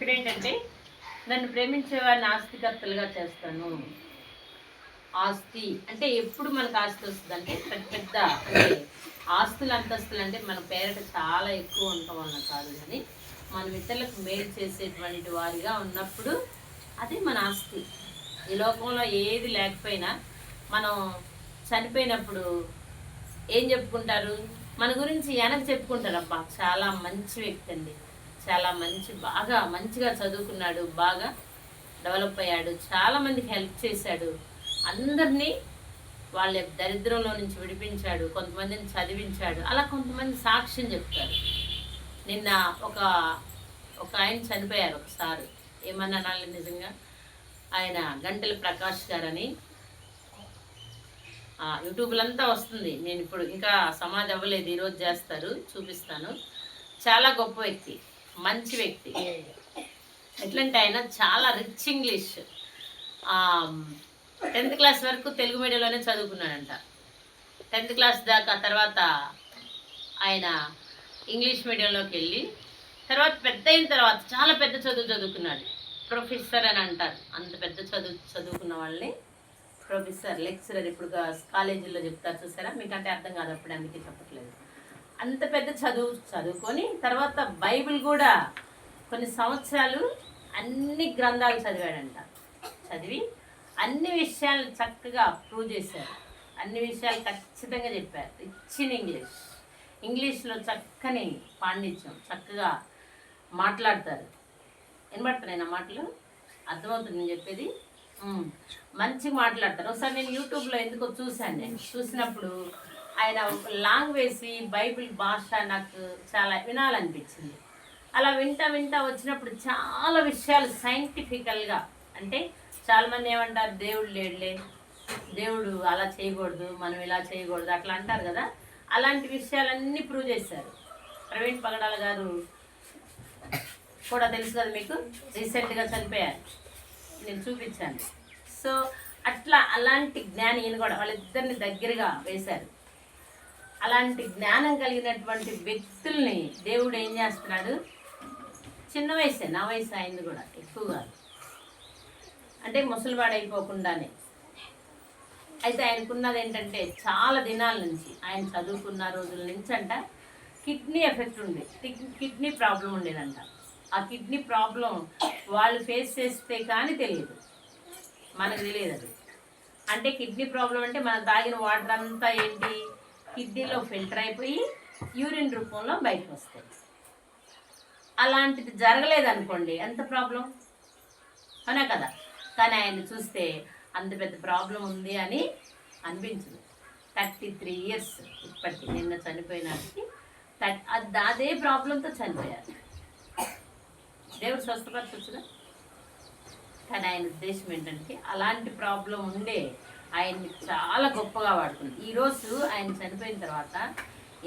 ఇక్కడేంటంటే నన్ను ప్రేమించే వారిని ఆస్తికర్తలుగా చేస్తాను. ఆస్తి అంటే ఎప్పుడు మనకు ఆస్తి వస్తుంది అంటే పెద్ద పెద్ద అంటే ఆస్తులు అంతస్తులు అంటే మన పేరట చాలా ఎక్కువ ఉండటం వలన కాదు, కానీ మనం ఇతరులకు మేలు చేసేటువంటి వారిగా ఉన్నప్పుడు అది మన ఆస్తి. ఈ లోకంలో ఏది లేకపోయినా మనం చనిపోయినప్పుడు ఏం చెప్పుకుంటారు, మన గురించి వెనక చెప్పుకుంటారు, అబ్బా చాలా మంచి వ్యక్తి అండి, చాలా బాగా మంచిగా చదువుకున్నాడు, బాగా డెవలప్ అయ్యాడు, చాలామందికి హెల్ప్ చేశాడు, అందరినీ వాళ్ళ దరిద్రంలో నుంచి విడిపించాడు, కొంతమందిని చదివించాడు, అలా కొంతమంది సాక్ష్యం చెప్తారు. నిన్న ఒక ఆయన చనిపోయారు ఒకసారి, ఏమన్నా నిజంగా ఆయన గంటెల ప్రకాష్ గారని యూట్యూబ్లంతా వస్తుంది. నేను ఇప్పుడు ఇంకా సమాధి అవ్వలేదు, ఈరోజు చేస్తారు, చూపిస్తాను. చాలా గొప్ప వ్యక్తి, మంచి వ్యక్తి. ఎట్లంటే ఆయన చాలా రిచ్ ఇంగ్లీష్, 10th క్లాస్ వరకు తెలుగు మీడియంలోనే చదువుకున్నాడంట. 10th క్లాస్ దాకా తర్వాత ఆయన ఇంగ్లీష్ మీడియంలోకి వెళ్ళి తర్వాత పెద్ద అయిన తర్వాత చాలా పెద్ద చదువుకున్నాడు. ప్రొఫెసర్ అని అంటారు, అంత పెద్ద చదువుకున్న వాళ్ళని ప్రొఫెసర్, లెక్చరర్. ఇప్పుడు కాలేజీల్లో చెప్తారు చూసారా, మీకంటే అర్థం కాదు, అప్పుడు అందుకే చెప్పట్లేదు. అంత పెద్ద చదువుకొని తర్వాత బైబిల్ కూడా కొన్ని సంవత్సరాలు అన్ని గ్రంథాలు చదివాడంట. చదివి అన్ని విషయాలు చక్కగా ప్రూవ్ చేశారు, అన్ని విషయాలు ఖచ్చితంగా చెప్పారు. రిచ్ ఇంగ్లీష్లో చక్కని పాండిత్యం, చక్కగా మాట్లాడతారు. వినబడుతున్నాయి నా మాటలు, అర్థమవుతుంది నేను చెప్పేది, మంచిగా మాట్లాడతారు. ఒకసారి నేను యూట్యూబ్లో ఎందుకో చూశాను, నేను చూసినప్పుడు ఆయన లాంగ్వేజ్ బైబిల్ భాష నాకు చాలా వినాలనిపించింది. అలా వింటా వచ్చినప్పుడు చాలా విషయాలు సైంటిఫికల్గా, అంటే చాలామంది ఏమంటారు, దేవుడు లేడులే, దేవుడు అలా చేయకూడదు, మనం ఇలా చేయకూడదు అట్లా అంటారు కదా, అలాంటి విషయాలన్నీ ప్రూవ్ చేశారు. ప్రవీణ్ పగడాల గారు కూడా తెలుసు కదా మీకు, రీసెంట్గా చనిపోయారు, నేను చూపించాను. సో అట్లా అలాంటి జ్ఞాని ఈయన కూడా వాళ్ళిద్దరిని దగ్గరగా వేశారు. అలాంటి జ్ఞానం కలిగినటువంటి వ్యక్తుల్ని దేవుడు ఏం చేస్తున్నాడు, చిన్న వయసే, నా వయసు అయింది కూడా ఎక్కువ కాదు, అంటే ముసలివాడైపోకుండానే. అయితే ఆయనకున్నది ఏంటంటే చాలా దినాల నుంచి, ఆయన చదువుకున్న రోజుల నుంచి అంట కిడ్నీ ఎఫెక్ట్ ఉంది, కిడ్నీ ప్రాబ్లం ఉండేదంట. ఆ కిడ్నీ ప్రాబ్లం వాళ్ళు ఫేస్ చేస్తే కానీ తెలియదు, మనకు తెలియదు అది. అంటే కిడ్నీ ప్రాబ్లం అంటే మనం తాగిన వాటర్ అంతా ఏంటి, కిడ్నీలో ఫిల్టర్ అయిపోయి యూరిన్ రూపంలో బయటకు వస్తాయి. అలాంటిది జరగలేదనుకోండి, ఎంత ప్రాబ్లం అనే కదా. కానీ ఆయన చూస్తే అంత పెద్ద ప్రాబ్లం ఉంది అని అనిపించదు. 33 ఇయర్స్ ఇప్పటికి, నిన్న చనిపోయినానికి అదే ప్రాబ్లంతో చనిపోయారు. దేవుడు స్వస్థపరచొచ్చుగా, కానీ ఆయన ఉద్దేశం ఏంటంటే అలాంటి ప్రాబ్లం ఉండే ఆయన్ని చాలా గొప్పగా వాడుకుంది. ఈరోజు ఆయన చనిపోయిన తర్వాత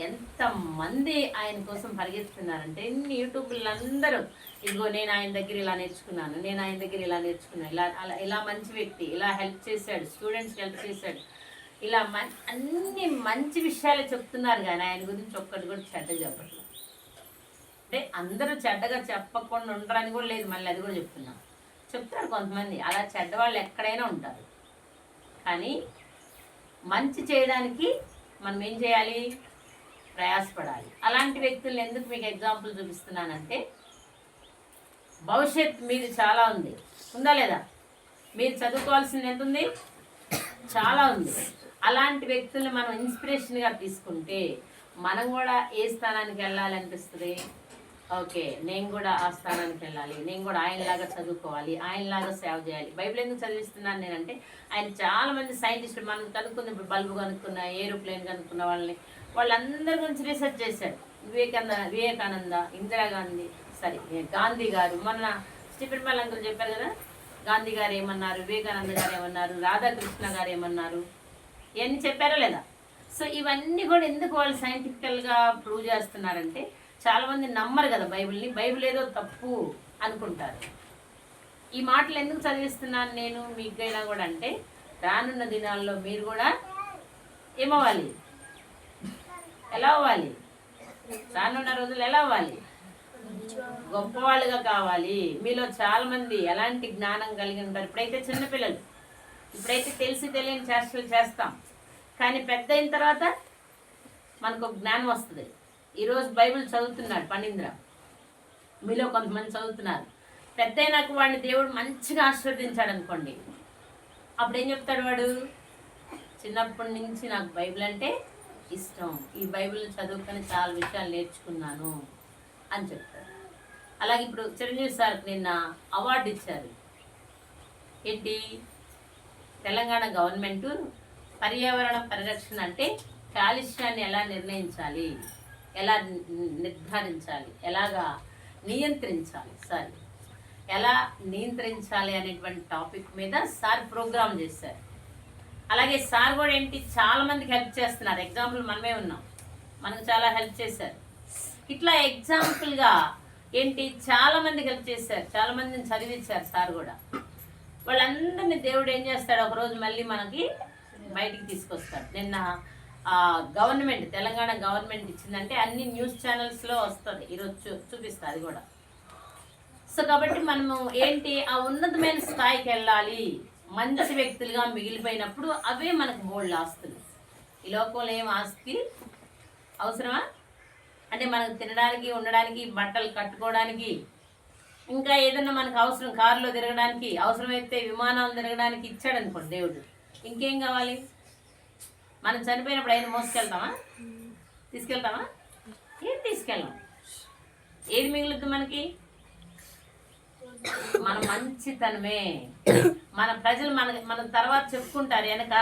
ఎంతమంది ఆయన కోసం పరిగెత్తుతున్నారంటే, ఎన్ని యూట్యూబ్లు అందరూ, ఇదిగో నేను ఆయన దగ్గర ఇలా నేర్చుకున్నాను, నేను ఆయన దగ్గర ఇలా నేర్చుకున్నాను, ఇలా మంచి వ్యక్తి, ఇలా హెల్ప్ చేశాడు, స్టూడెంట్స్కి హెల్ప్ చేశాడు, ఇలా అన్ని మంచి విషయాలు చెప్తున్నారు. కానీ ఆయన గురించి ఒక్కటి కూడా చెడ్డ చెప్పట్లేదు. అంటే అందరూ చెడ్డగా చెప్పకుండా ఉండరని కూడా లేదు, మళ్ళీ అది కూడా చెప్తారు కొంతమంది, అలా చెడ్డవాళ్ళు ఎక్కడైనా ఉంటారు. కానీ మంచి చేయడానికి మనం ఏం చేయాలి, ప్రయాసపడాలి. అలాంటి వ్యక్తులను ఎందుకు మీకు ఎగ్జాంపుల్ చూపిస్తున్నానంటే, భవిష్యత్ మీది చాలా ఉంది, ఉందా లేదా, మీరు చదువుకోవాల్సింది ఎంత ఉంది, చాలా ఉంది. అలాంటి వ్యక్తుల్ని మనం ఇన్స్పిరేషన్గా తీసుకుంటే మనం కూడా ఏ స్థానానికి వెళ్ళాలనిపిస్తుంది, ఓకే నేను కూడా ఆ స్థానానికి వెళ్ళాలి, నేను కూడా ఆయనలాగా చదువుకోవాలి, ఆయనలాగా సేవ చేయాలి. బైబిల్ ఎందుకు చదివిస్తున్నాను నేనంటే, ఆయన చాలామంది సైంటిస్టులు మనం కనుక్కున్న, ఇప్పుడు బల్బు కనుక్కున్న, ఏరోప్లేన్ కనుక్కున్న వాళ్ళందరి గురించి రీసెర్చ్ చేశాడు. వివేకానంద, ఇందిరాగాంధీ, గాంధీ గారు, మొన్న స్టీఫెన్ పల్ అంకుల్ చెప్పారు కదా, గాంధీ గారు ఏమన్నారు, వివేకానంద గారు ఏమన్నారు, రాధాకృష్ణ గారు ఏమన్నారు, ఇవన్నీ చెప్పారా లేదా. సో ఇవన్నీ కూడా ఎందుకు వాళ్ళు సైంటిఫికల్గా ప్రూవ్ చేస్తున్నారంటే, చాలామంది నమ్మరు కదా బైబిల్ని, బైబిల్ ఏదో తప్పు అనుకుంటారు. ఈ మాటలు ఎందుకు చదివిస్తున్నాను నేను మీకైనా కూడా అంటే, రానున్న దినాల్లో మీరు కూడా ఏమవ్వాలి, ఎలా అవ్వాలి, రానున్న రోజులు ఎలా అవ్వాలి, గొప్పవాళ్ళుగా కావాలి. మీలో చాలా మంది ఎలాంటి జ్ఞానం కలిగి ఉంటారు. ఇప్పుడైతే చిన్నపిల్లలు, ఇప్పుడైతే తెలిసి తెలియని చేష్టలు చేస్తాం, కానీ పెద్ద అయిన తర్వాత మనకు ఒక జ్ఞానం వస్తుంది. ఈరోజు బైబిల్ చదువుతున్నాడు పనీంద్ర, మీలో కొంతమంది చదువుతున్నారు. పెద్ద అయినాక వాడిని దేవుడు మంచిగా ఆశీర్వదించాడు అనుకోండి, అప్పుడు ఏం చెప్తాడు వాడు? చిన్నప్పటి నుంచి నాకు బైబిల్ అంటే ఇష్టం, ఈ బైబిల్ చదువుకొని చాలా విషయాలు నేర్చుకున్నాను అని చెప్తారు. అలాగే ఇప్పుడు చిరంజీవి సార్కి నిన్న అవార్డు ఇచ్చారు. ఏంటి? తెలంగాణ గవర్నమెంటు పర్యావరణ పరిరక్షణ అంటే కాలుష్యాన్ని ఎలా నిర్ణయించాలి, ఎలా నిర్ధారించాలి, ఎలాగా ఎలా నియంత్రించాలి అనేటువంటి టాపిక్ మీద సార్ ప్రోగ్రామ్ చేశారు. అలాగే సార్ కూడా ఏంటి, చాలా మందికి హెల్ప్ చేస్తున్నారు. ఎగ్జాంపుల్ మనమే ఉన్నాం, మనకు చాలా హెల్ప్ చేశారు. ఇట్లా ఎగ్జాంపుల్గా ఏంటి చాలా మందికి హెల్ప్ చేశారు, చాలా మందిని చదివించారు సార్ కూడా. వాళ్ళందరినీ దేవుడు ఏం చేస్తాడు, ఒకరోజు మళ్ళీ మనకి బయటికి తీసుకొస్తాడు. నిన్న గవర్నమెంట్, తెలంగాణ గవర్నమెంట్ ఇచ్చిందంటే అన్ని న్యూస్ ఛానల్స్లో వస్తుంది, ఈరోజు చూపిస్తుంది అది కూడా. సో కాబట్టి మనము ఏంటి, ఆ ఉన్నతమైన స్థాయికి వెళ్ళాలి, మంచి వ్యక్తులుగా మిగిలిపోయినప్పుడు అవే మనకు బోల్డ్ ఆస్తులు. ఈ లోకంలో ఏం ఆస్తి అవసరమా అంటే మనకు తినడానికి, ఉండడానికి, బట్టలు కట్టుకోవడానికి, ఇంకా ఏదన్నా మనకు అవసరం, కారులో తిరగడానికి, అవసరమైతే విమానాలు తిరగడానికి ఇచ్చాడు అనుకోండి దేవుడు, ఇంకేం కావాలి? మనం చనిపోయినప్పుడు అయినా మోసుకెళ్తామా? తీసుకెళ్తామా? ఏం తీసుకెళ్ళాం? ఏది మిగులుతుంది మనకి? మన మంచితనమే. మన ప్రజలు మన తర్వాత చెప్పుకుంటారు వెనక.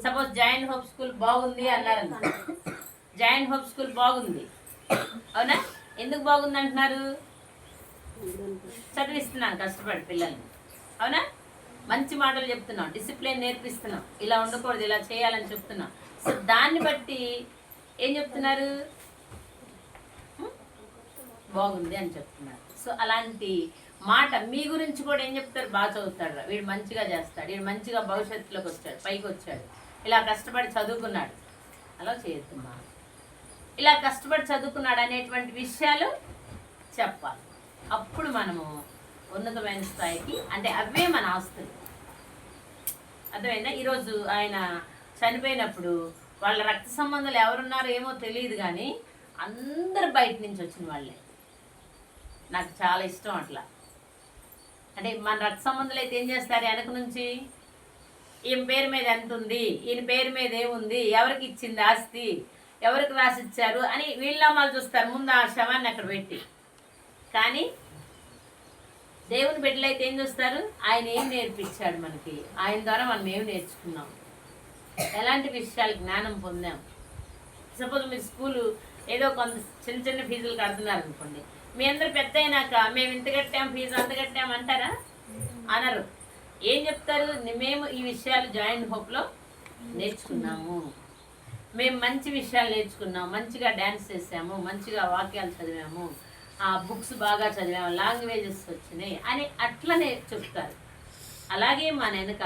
సపోజ్ జాయింట్ హోప్ స్కూల్ బాగుంది అన్నారు, జాయింట్ హోప్ స్కూల్ బాగుంది, అవునా? ఎందుకు బాగుంది అంటున్నారు? చదివిస్తున్నాం కష్టపడి పిల్లల్ని, అవునా? మంచి మాటలు చెప్తున్నాం, డిసిప్లిన్ నేర్పిస్తున్నాం, ఇలా ఉండకూడదు, ఇలా చేయాలని చెప్తున్నాం. సో దాన్ని బట్టి ఏం చెప్తున్నారు? బాగుంది అని చెప్తున్నారు. సో అలాంటి మాట మీ గురించి కూడా ఏం చెప్తారు? బాగా చదువుతాడు, వీడు మంచిగా చేస్తాడు, వీడు మంచిగా భవిష్యత్తులోకి వచ్చాడు, పైకి వచ్చాడు, ఇలా కష్టపడి చదువుకున్నాడు. అలా చేయొద్దమ్మా. ఇలా కష్టపడి చదువుకున్నాడు అనేటువంటి విషయాలు చెప్పాలి. అప్పుడు మనము ఉన్నతమైన స్థాయికి, అంటే అవే మన ఆస్తులు. అర్థమైందా? ఈరోజు ఆయన చనిపోయినప్పుడు వాళ్ళ రక్త సంబంధాలు ఎవరున్నారో ఏమో తెలియదు, కానీ అందరు బయట నుంచి వచ్చిన వాళ్ళే. నాకు చాలా ఇష్టం అట్లా. అంటే మన రక్త సంబంధాలు అయితే ఏం చేస్తారు, వెనక నుంచి ఈయన పేరు మీద ఎంత ఉంది, ఈయన పేరు మీద ఏముంది, ఎవరికి ఇచ్చింది ఆస్తి, ఎవరికి రాసిచ్చారు అని వీళ్ళనామాలు చూస్తారు ముందు ఆ శవాన్ని అక్కడ పెట్టి. కానీ దేవుని బిడ్డలు అయితే ఏం చూస్తారు? ఆయన ఏం నేర్పించాడు మనకి, ఆయన ద్వారా మనం ఏం నేర్చుకున్నాం, ఎలాంటి విషయాలు జ్ఞానం పొందాం. సపోజ్ మీరు స్కూలు ఏదో కొంత చిన్న చిన్న ఫీజులు కడుతున్నారు అనుకోండి, మీ అందరు పెద్ద అయినాక మేము ఇంత కట్టాం, ఫీజు అంత కట్టాం అంటారా? అనరు. ఏం చెప్తారు? మేము ఈ విషయాలు జాయింట్ హోప్లో నేర్చుకున్నాము, మేము మంచి విషయాలు నేర్చుకున్నాం, మంచిగా డ్యాన్స్ చేసాము, మంచిగా వాక్యాలు చదివాము, బుక్స్ బాగా చదివాము, లాంగ్వేజెస్ వచ్చినాయి అని అట్లనే చెప్తారు. అలాగే మన వెనుక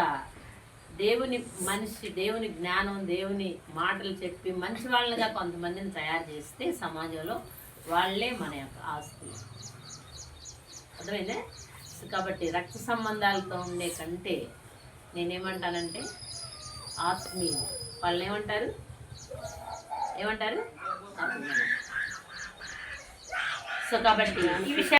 దేవుని మనిషి, దేవుని జ్ఞానం, దేవుని మాటలు చెప్పి మంచి వాళ్ళగా కొంతమందిని తయారు చేస్తే సమాజంలో వాళ్ళే మన యొక్క ఆస్తులు. అర్థమైందే? కాబట్టి రక్త సంబంధాలతో ఉండే కంటే నేనేమంటానంటే ఆత్మీయులు. వాళ్ళు ఏమంటారు? సో కాబట్టి ఈ విషయం